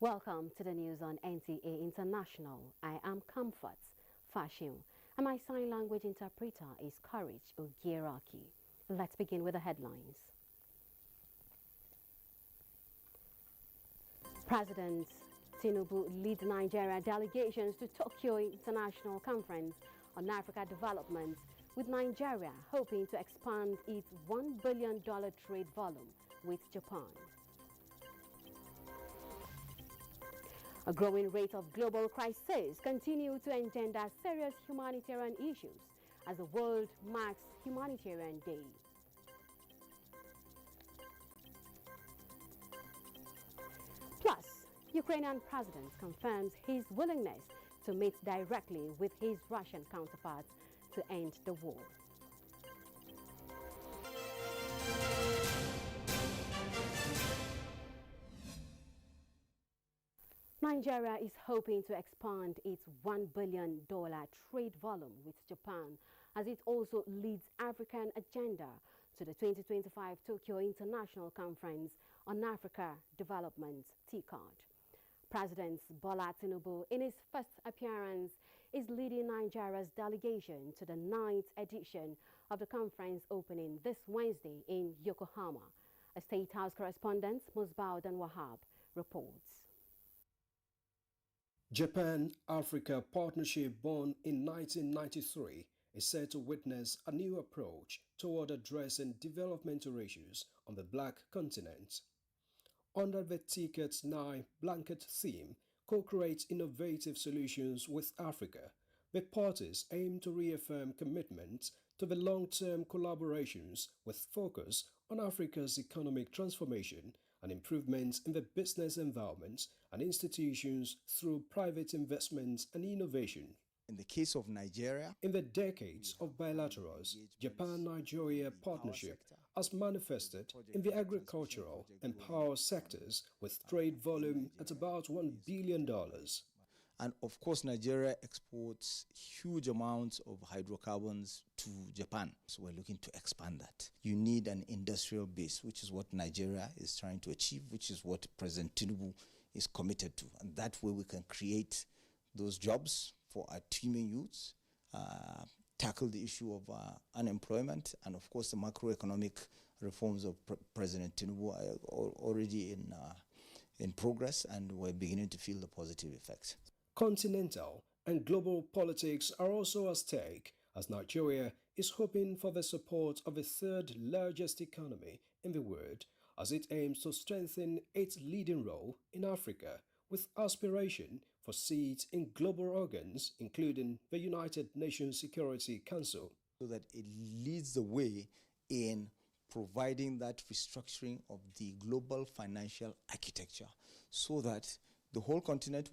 Welcome to the news on NTA International. I am Comforts Fashion, and my sign language interpreter is Courage Ogieraki. Let's begin with the headlines. President Tinubu leads Nigeria delegations to Tokyo International Conference on Africa Development, with Nigeria hoping to expand its $1 billion trade volume with Japan. A growing rate of global crises continue to engender serious humanitarian issues as the world marks Humanitarian Day. Plus, Ukrainian president confirms his willingness to meet directly with his Russian counterparts to end the war. Nigeria is hoping to expand its $1 billion trade volume with Japan as it also leads African agenda to the 2025 Tokyo International Conference on Africa Development TCAD. President Bola Tinubu, in his first appearance, is leading Nigeria's delegation to the 9th edition of the conference opening this Wednesday in Yokohama. A State House correspondent, Musbao Dan Wahab, reports. Japan-Africa partnership born in 1993 is set to witness a new approach toward addressing developmental issues on the Black continent. Under the TCAD's 9 blanket theme, co-create innovative solutions with Africa, the parties aim to reaffirm commitment to the long-term collaborations with focus on Africa's economic transformation and improvements in the business environment and institutions through private investments and innovation. In the case of Nigeria, in the decades of bilaterals, Japan-Nigeria partnership has manifested in the agricultural and power sectors with trade volume at about $1 billion. And of course, Nigeria exports huge amounts of hydrocarbons to Japan. So we're looking to expand that. You need an industrial base, which is what Nigeria is trying to achieve, which is what President Tinubu is committed to. And that way we can create those jobs for our teeming youths, tackle the issue of unemployment, and of course the macroeconomic reforms of President Tinubu are already in progress, and we're beginning to feel the positive effects. Continental and global politics are also at stake as Nigeria is hoping for the support of the third largest economy in the world as it aims to strengthen its leading role in Africa with aspiration for seats in global organs including the United Nations Security Council. So that it leads the way in providing that restructuring of the global financial architecture so that the whole continent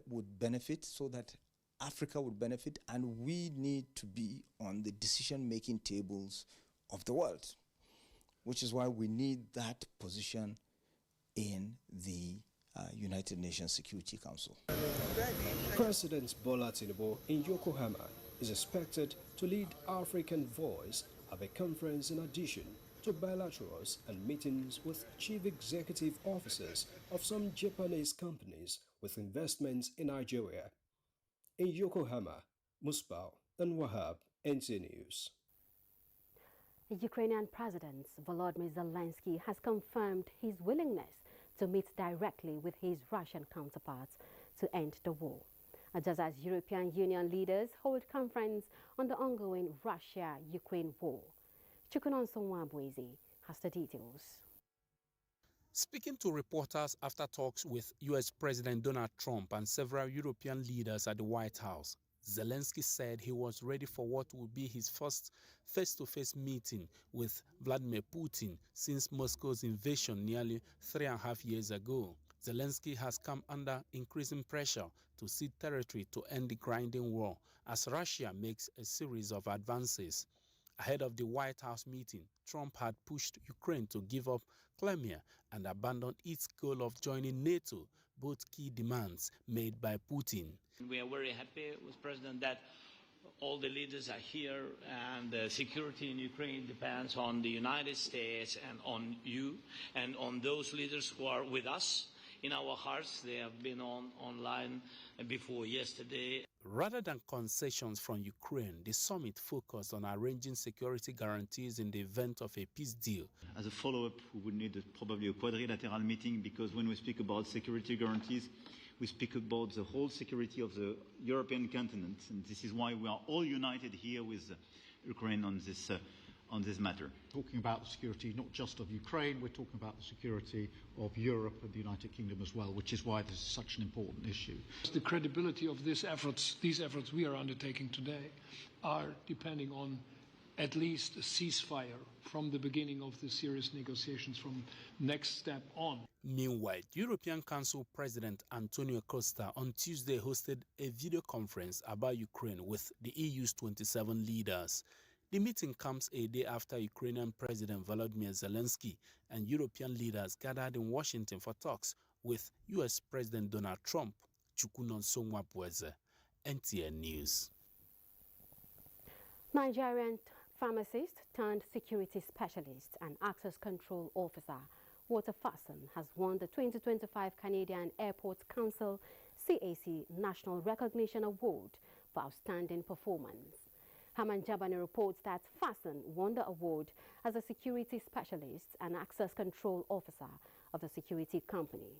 would benefit, so that Africa would benefit, and we need to be on the decision-making tables of the world, which is why we need that position in the United Nations Security Council. President Bola Tinubu in Yokohama is expected to lead African Voice at the conference in addition to bilaterals and meetings with chief executive officers of some Japanese companies with investments in Nigeria. In Yokohama, Musbao and Wahab, NTA News. Ukrainian President Volodymyr Zelensky has confirmed his willingness to meet directly with his Russian counterparts to end the war. Just as European Union leaders hold conference on the ongoing Russia-Ukraine war. Chukwunonso Nwabweze has the details. Speaking to reporters after talks with U.S. President Donald Trump and several European leaders at the White House, Zelensky said he was ready for what would be his first face-to-face meeting with Vladimir Putin since Moscow's invasion nearly 3.5 years ago. Zelensky has come under increasing pressure to cede territory to end the grinding war as Russia makes a series of advances. Ahead of the White House meeting, Trump had pushed Ukraine to give up Crimea and abandon its goal of joining NATO, both key demands made by Putin. We are very happy with President that all the leaders are here, and the security in Ukraine depends on the United States and on you and on those leaders who are with us in our hearts. They have been online before yesterday. Rather than concessions from Ukraine, the summit focused on arranging security guarantees in the event of a peace deal. As a follow-up, we would need probably a quadrilateral meeting, because when we speak about security guarantees, we speak about the whole security of the European continent, and this is why we are all united here with Ukraine on this matter. Talking about the security not just of Ukraine, we're talking about the security of Europe and the United Kingdom as well, which is why this is such an important issue. The credibility of these efforts we are undertaking today are depending on at least a ceasefire from the beginning of the serious negotiations from next step on. Meanwhile, European Council President Antonio Costa on Tuesday hosted a video conference about Ukraine with the EU's 27 leaders. The meeting comes a day after Ukrainian President Volodymyr Zelensky and European leaders gathered in Washington for talks with U.S. President Donald Trump. Chukwunonsonwa Bweze, NTA News. Nigerian pharmacist turned security specialist and access control officer Walter Fason has won the 2025 Canadian Airports Council CAC National Recognition Award for outstanding performance. Haman Jabani reports that Fason won the award as a security specialist and access control officer of the security company.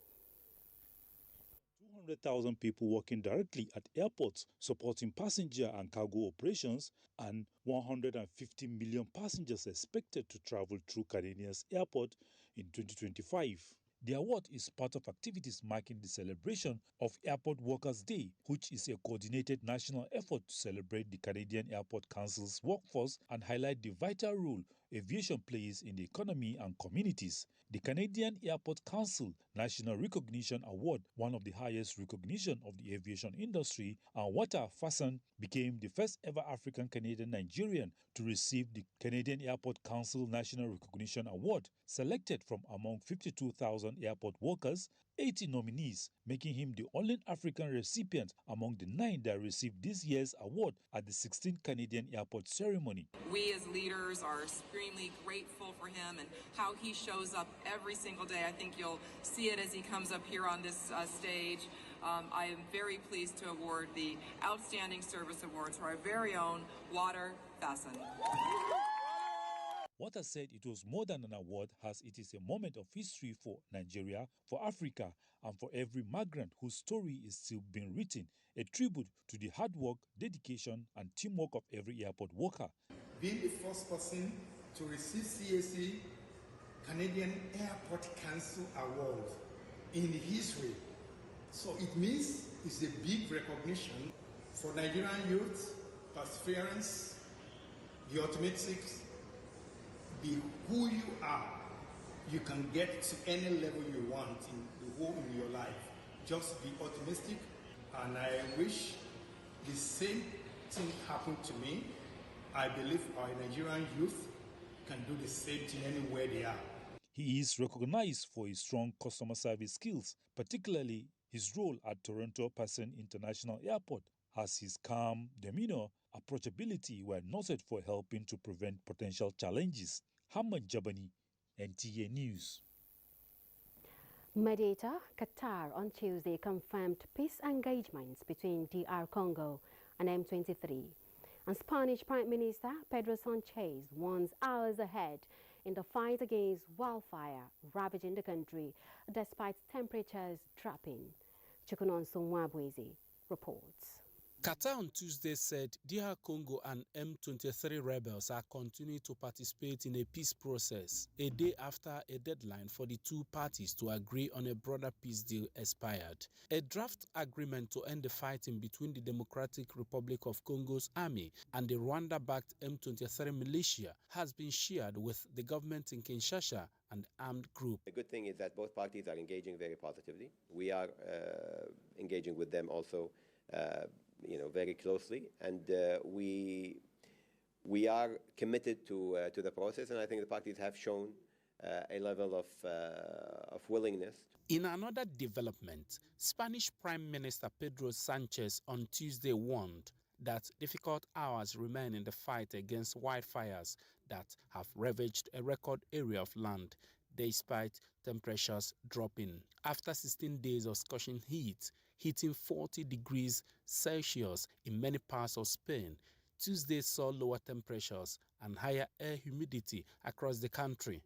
200,000 people working directly at airports supporting passenger and cargo operations, and 150 million passengers expected to travel through Canadian's airport in 2025. The award is part of activities marking the celebration of Airport Workers' Day, which is a coordinated national effort to celebrate the Canadian Airport Council's workforce and highlight the vital role aviation plays in the economy and communities. The Canadian Airport Council National Recognition Award, one of the highest recognition of the aviation industry, and Walter Fason became the first ever African-Canadian Nigerian to receive the Canadian Airport Council National Recognition Award, selected from among 52,000 airport workers, 80 nominees, making him the only African recipient among the 9 that received this year's award at the 16th Canadian Airport ceremony. We as leaders are extremely grateful for him and how he shows up every single day. I think you'll see it as he comes up here on this stage. I am very pleased to award the Outstanding Service Awards for our very own Walter Fason. Walter said it was more than an award, as it is a moment of history for Nigeria, for Africa, and for every migrant whose story is still being written, a tribute to the hard work, dedication, and teamwork of every airport worker. Being the first person to receive CAC Canadian Airport Council Award in history. So it means it's a big recognition for Nigerian youth, perseverance, the ultimate six. Be who you are. You can get to any level you want in your life. Just be optimistic, and I wish the same thing happened to me. I believe our Nigerian youth can do the same thing anywhere they are. He is recognized for his strong customer service skills, particularly his role at Toronto Pearson International Airport, as his calm demeanor, approachability were noted for helping to prevent potential challenges. Hamad Jabani, NTA News. Mediator Qatar on Tuesday confirmed peace engagements between DR Congo and M23. And Spanish Prime Minister Pedro Sanchez warns hours ahead in the fight against wildfire ravaging the country despite temperatures dropping. Chukwunonsonwa Bweze reports. Qatar on Tuesday said DR Congo and M23 rebels are continuing to participate in a peace process, a day after a deadline for the two parties to agree on a broader peace deal expired. A draft agreement to end the fighting between the Democratic Republic of Congo's army and the Rwanda-backed M23 militia has been shared with the government in Kinshasa and armed group. The good thing is that both parties are engaging very positively. We are engaging with them also very closely, and we are committed to the process, and I think the parties have shown a level of willingness. In another development, Spanish Prime Minister Pedro Sanchez on Tuesday warned that difficult hours remain in the fight against wildfires that have ravaged a record area of land. despite temperatures dropping. After 16 days of scorching heat, hitting 40 degrees Celsius in many parts of Spain, Tuesday saw lower temperatures and higher air humidity across the country.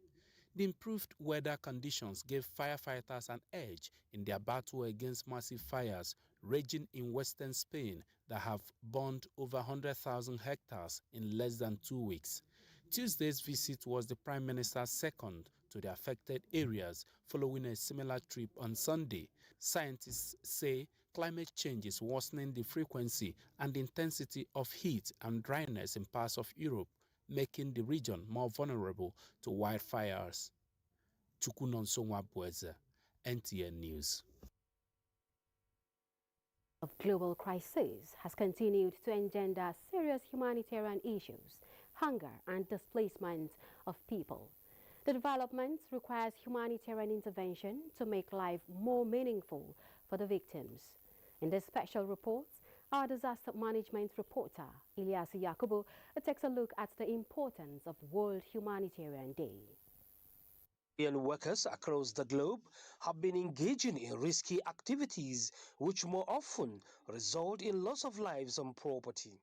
The improved weather conditions gave firefighters an edge in their battle against massive fires raging in western Spain that have burned over 100,000 hectares in less than 2 weeks. Tuesday's visit was the Prime Minister's second to the affected areas following a similar trip on Sunday. Scientists say climate change is worsening the frequency and intensity of heat and dryness in parts of Europe, making the region more vulnerable to wildfires. Chukunonsonwa Bueze, NTA News. Of global crisis has continued to engender serious humanitarian issues, hunger and displacement of people. The development requires humanitarian intervention to make life more meaningful for the victims. In this special report, our disaster management reporter, Ilyas Yakubu, takes a look at the importance of World Humanitarian Day. Workers across the globe have been engaging in risky activities which more often result in loss of lives and property.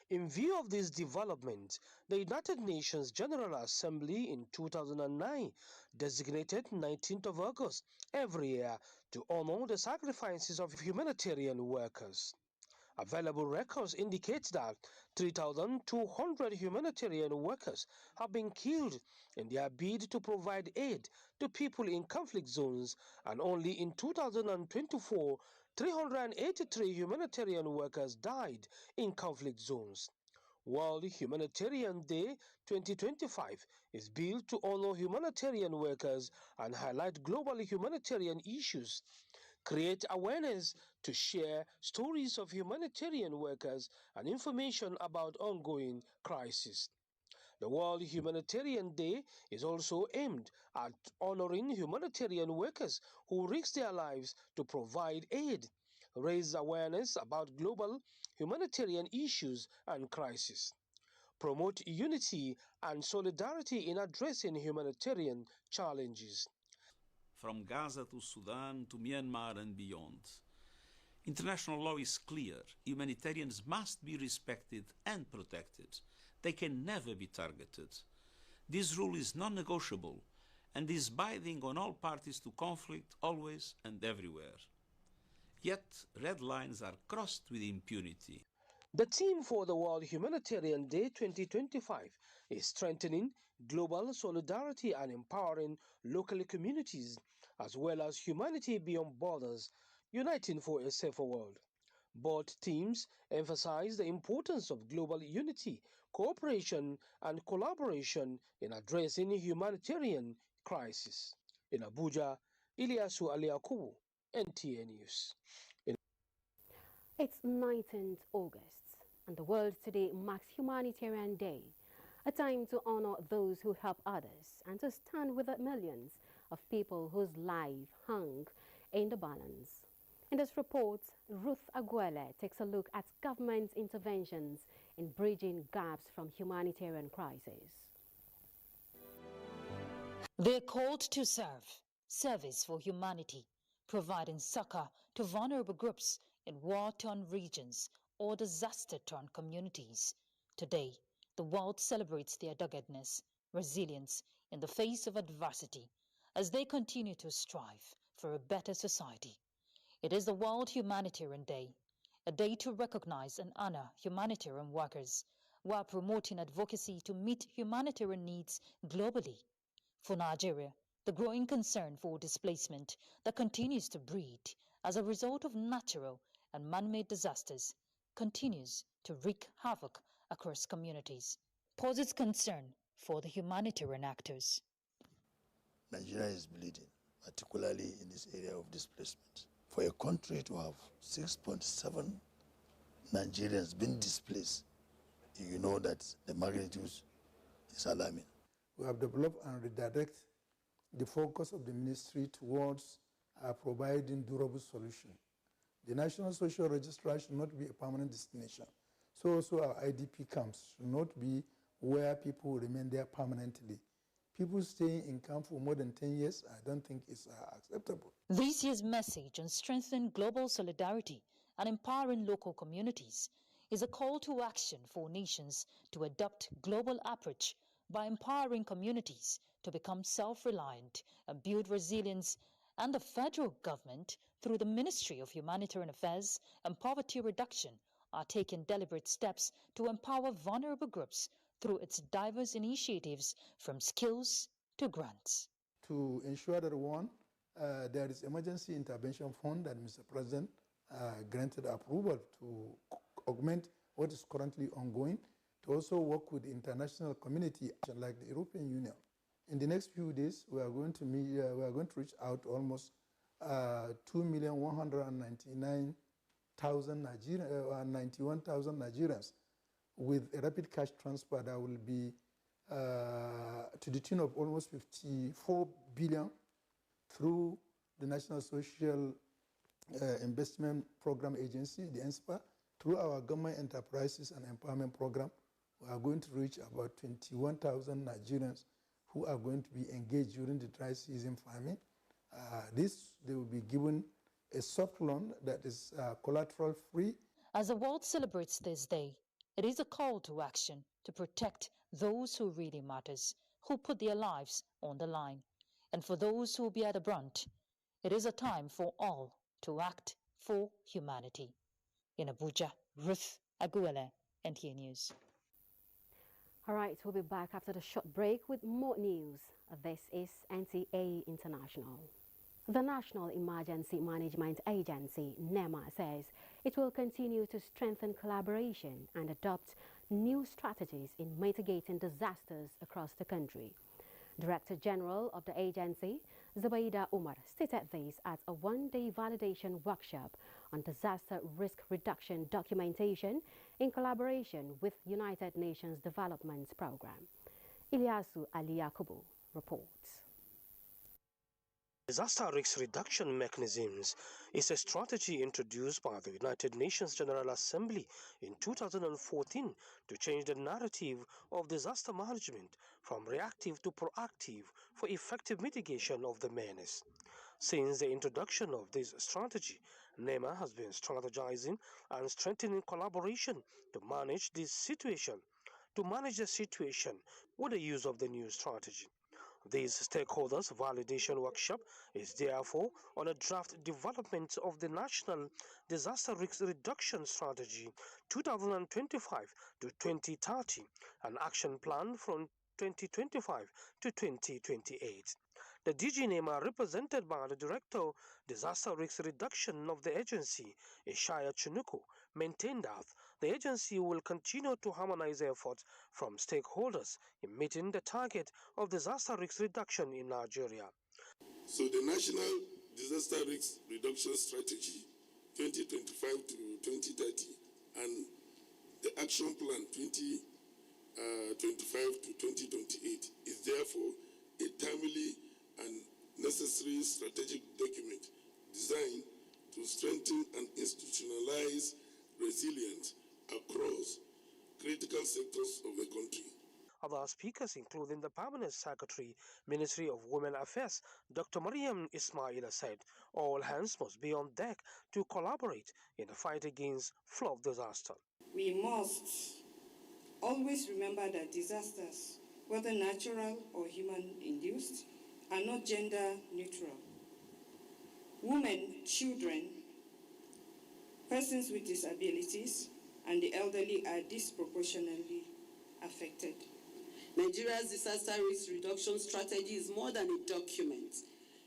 In view of this development, the United Nations General Assembly in 2009 designated 19th of August every year to honor the sacrifices of humanitarian workers. Available records indicate that 3,200 humanitarian workers have been killed in their bid to provide aid to people in conflict zones, and only in 2024, 383 humanitarian workers died in conflict zones. World Humanitarian Day 2025 is built to honor humanitarian workers and highlight global humanitarian issues, create awareness to share stories of humanitarian workers and information about ongoing crises. The World Humanitarian Day is also aimed at honoring humanitarian workers who risk their lives to provide aid, raise awareness about global humanitarian issues and crises, promote unity and solidarity in addressing humanitarian challenges. From Gaza to Sudan to Myanmar and beyond. International law is clear. Humanitarians must be respected and protected. They can never be targeted. This rule is non-negotiable and is binding on all parties to conflict always and everywhere. Yet, red lines are crossed with impunity. The theme for the World Humanitarian Day 2025 is strengthening global solidarity and empowering local communities, as well as humanity beyond borders, uniting for a safer world. Both themes emphasize the importance of global unity, cooperation, and collaboration in addressing humanitarian crisis. In Abuja, Ilyasu Aliakubu, NTA News. It's 19th August, and the world today marks Humanitarian Day, a time to honor those who help others and to stand with the millions of people whose life hung in the balance. In this report, Ruth Aguele takes a look at government interventions in bridging gaps from humanitarian crisis. They're called to serve, service for humanity, providing succor to vulnerable groups in war-torn regions or disaster-torn communities. Today, the world celebrates their doggedness, resilience in the face of adversity, as they continue to strive for a better society. It is the World Humanitarian Day, a day to recognize and honor humanitarian workers while promoting advocacy to meet humanitarian needs globally. For Nigeria, the growing concern for displacement that continues to breed as a result of natural and man-made disasters continues to wreak havoc across communities, poses concern for the humanitarian actors. Nigeria is bleeding, particularly in this area of displacement. For a country to have 6.7 Nigerians being displaced, you know that the magnitude is alarming. We have developed and redirect the focus of the ministry towards providing durable solution. The National Social Registrar should not be a permanent destination. So also our IDP camps should not be where people remain there permanently. People staying in camp for more than 10 years, I don't think it's acceptable. This year's message on strengthening global solidarity and empowering local communities is a call to action for nations to adopt global approach by empowering communities to become self-reliant and build resilience, and the federal government, through the Ministry of Humanitarian Affairs and Poverty Reduction, are taking deliberate steps to empower vulnerable groups through its diverse initiatives from skills to grants. To ensure that, one, there is emergency intervention fund that Mr. President granted approval to augment what is currently ongoing, to also work with the international community like the European Union. In the next few days, we are going to reach out to almost 2,191,000 Nigerians with a rapid cash transfer that will be to the tune of almost 54 billion through the National Social Investment Program Agency, the NSPA, through our government enterprises and empowerment program. We are going to reach about 21,000 Nigerians who are going to be engaged during the dry season farming. They will be given a soft loan that is collateral free. As the world celebrates this day, it is a call to action to protect those who really matters, who put their lives on the line. And for those who bear the brunt, it is a time for all to act for humanity. In Abuja, Ruth Aguele, NTA News. All right, we'll be back after the short break with more news. This is NTA International. The National Emergency Management Agency, NEMA, says it will continue to strengthen collaboration and adopt new strategies in mitigating disasters across the country. Director General of the agency, Zubaida Umar, stated this at a one-day validation workshop on disaster risk reduction documentation in collaboration with United Nations Development Programme. Ilyasu Ali Yakubu reports. Disaster risk reduction mechanisms is a strategy introduced by the United Nations General Assembly in 2014 to change the narrative of disaster management from reactive to proactive for effective mitigation of the menace. Since the introduction of this strategy, NEMA has been strategizing and strengthening collaboration to manage the situation with the use of the new strategy. This stakeholders validation workshop is therefore on a draft development of the National Disaster Risk Reduction Strategy 2025 to 2030, an action plan from 2025 to 2028. The DG NEMA, represented by the Director Disaster Risk Reduction of the agency, Ishaya Chinuku, maintained that the agency will continue to harmonize efforts from stakeholders in meeting the target of disaster risk reduction in Nigeria. So the National Disaster Risk Reduction Strategy 2025 to 2030 and the Action Plan 2025 to 2028 is therefore a timely and necessary strategic document designed to strengthen and institutionalize resilience across critical sectors of the country. Other speakers, including the Permanent Secretary, Ministry of Women Affairs, Dr. Mariam Ismaila, said all hands must be on deck to collaborate in the fight against flood disaster. We must always remember that disasters, whether natural or human-induced, are not gender neutral. Women, children, persons with disabilities, and the elderly are disproportionately affected. Nigeria's disaster risk reduction strategy is more than a document.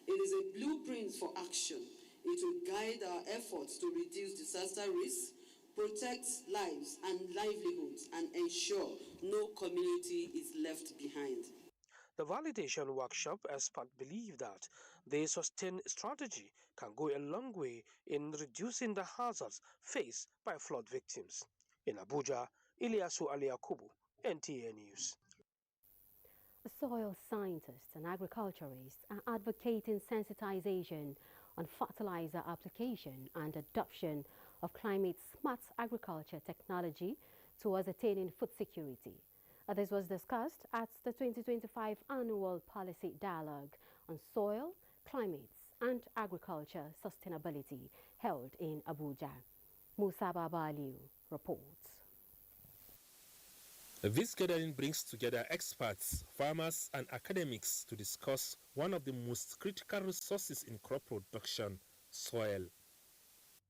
It is a blueprint for action. It will guide our efforts to reduce disaster risks, protect lives and livelihoods, and ensure no community is left behind. The validation workshop experts believe that the sustained strategy can go a long way in reducing the hazards faced by flood victims. In Abuja, Ilyasu Ali Yakubu, NTA News. Soil scientists and agriculturists are advocating sensitization on fertilizer application and adoption of climate-smart agriculture technology towards attaining food security. This was discussed at the 2025 Annual Policy Dialogue on Soil, Climate and Agriculture Sustainability held in Abuja. Musa Babaliu reports. This gathering brings together experts, farmers and academics to discuss one of the most critical resources in crop production, soil.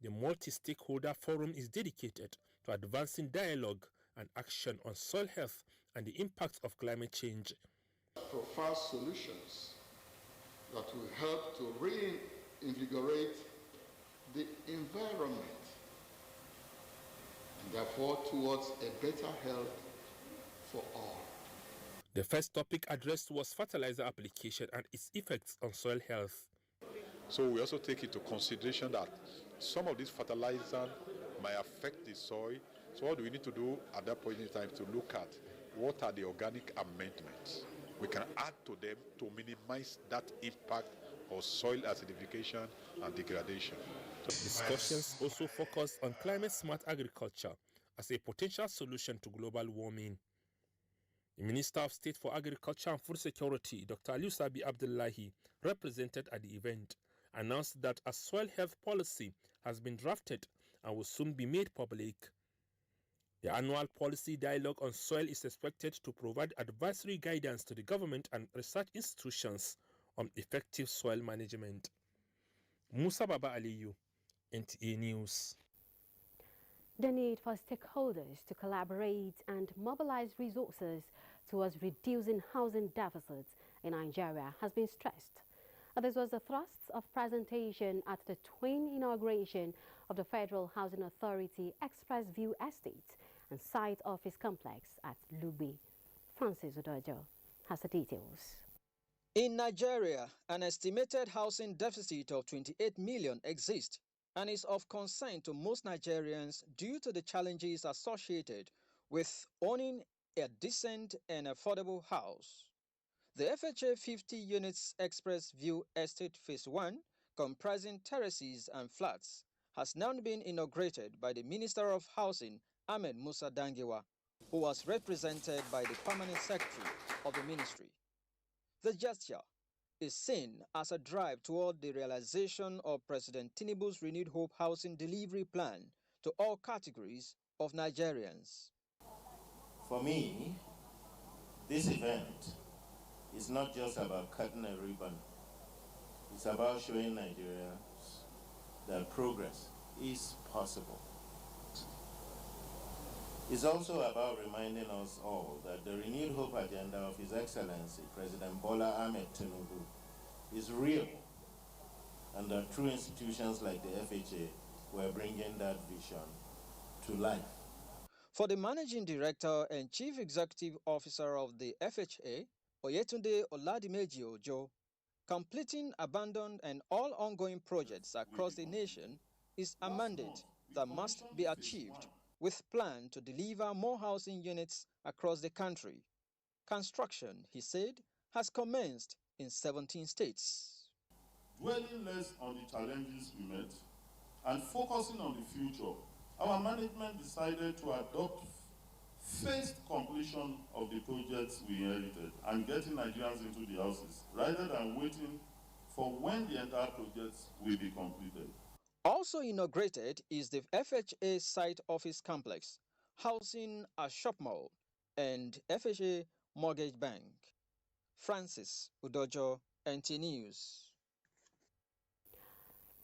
The multi-stakeholder forum is dedicated to advancing dialogue and action on soil health and the impact of climate change. Provide solutions that will help to reinvigorate the environment and therefore towards a better health for all. The first topic addressed was fertilizer application and its effects on soil health. So we also take into consideration that some of these fertilizer might affect the soil. So what do we need to do at that point in time to look at what are the organic amendments we can add to them to minimize that impact of soil acidification and degradation. Discussions also focused on climate-smart agriculture as a potential solution to global warming. The Minister of State for Agriculture and Food Security, Dr. Aliusabi Abdullahi, represented at the event, announced that a soil health policy has been drafted and will soon be made public. The annual policy dialogue on soil is expected to provide advisory guidance to the government and research institutions on effective soil management. Musa Baba Aliyu, NTA News. The need for stakeholders to collaborate and mobilize resources towards reducing housing deficits in Nigeria has been stressed. This was the thrust of presentation at the twin inauguration of the Federal Housing Authority Express View Estate and Site Office Complex at Lugbe. Francis Odojo has the details. In Nigeria, an estimated housing deficit of 28 million exists and is of concern to most Nigerians due to the challenges associated with owning a decent and affordable house. The FHA 50 units Express View Estate Phase 1, comprising terraces and flats, has now been inaugurated by the Minister of Housing, Ahmed Musa Dangiwa, who was represented by the Permanent Secretary of the Ministry. The gesture is seen as a drive toward the realization of President Tinubu's Renewed Hope Housing Delivery Plan to all categories of Nigerians. For me, this event is not just about cutting a ribbon. It's about showing Nigerians that progress is possible. It's also about reminding us all that the renewed hope agenda of His Excellency, President Bola Ahmed Tinubu, is real, and that true institutions like the FHA were bringing that vision to life. For the Managing Director and Chief Executive Officer of the FHA, Oyetunde Oladimeji Ojo, completing abandoned and all ongoing projects across the nation is a mandate that must be achieved with plan to deliver more housing units across the country. Construction, he said, has commenced in 17 states. Dwelling less on the challenges we met and focusing on the future, our management decided to adopt phased completion of the projects we inherited and getting Nigerians into the houses rather than waiting for when the entire projects will be completed. Also inaugurated is the FHA Site Office Complex, housing a shop mall and FHA Mortgage Bank. Francis Udojo, NT News.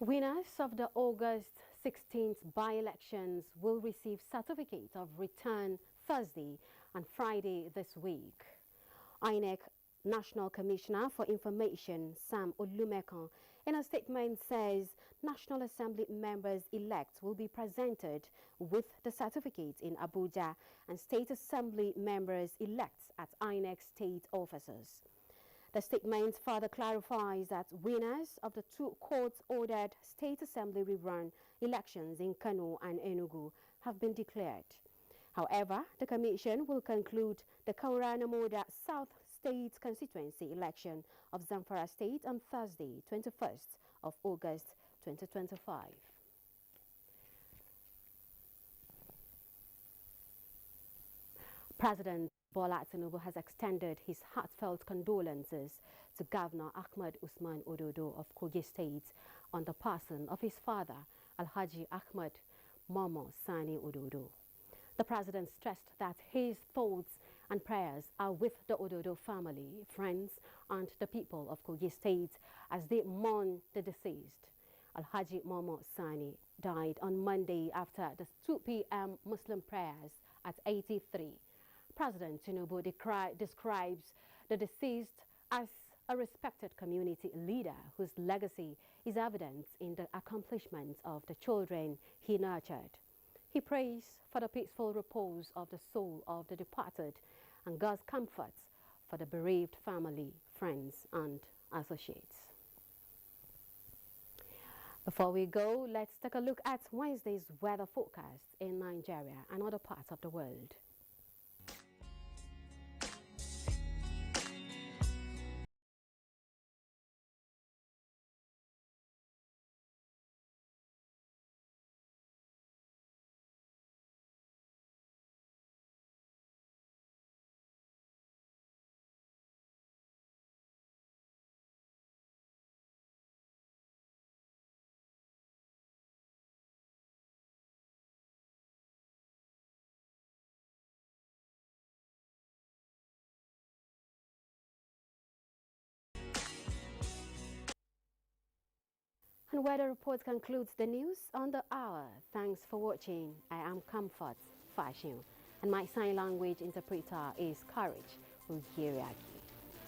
Winners of the August 16th by-elections will receive certificate of return Thursday and Friday this week. INEC National Commissioner for Information, Sam Olumekon, in a statement says National Assembly members-elect will be presented with the certificates in Abuja and State Assembly members-elect at INEC state offices. The statement further clarifies that winners of the two court-ordered State Assembly rerun elections in Kano and Enugu have been declared. However, the Commission will conclude the Kauranamoda South State constituency election of Zamfara State on Thursday, 21st of August 2025. President Bola Tinubu has extended his heartfelt condolences to Governor Ahmed Usman Ododo of Kogi State on the passing of his father, Alhaji Ahmed Momo Sani Ododo. The president stressed that his thoughts and prayers are with the Ododo family, friends, and the people of Kogi State as they mourn the deceased. Alhaji Momo Sani died on Monday after the 2 p.m. Muslim prayers at 83. President Tinubu describes the deceased as a respected community leader whose legacy is evident in the accomplishments of the children he nurtured. He prays for the peaceful repose of the soul of the departed and God's comforts for the bereaved family, friends, and associates. Before we go, let's take a look at Wednesday's weather forecast in Nigeria and other parts of the world. And weather report concludes the news on the hour. Thanks for watching. I am Comfort Fashion, and my sign language interpreter is Courage Ugiriaki.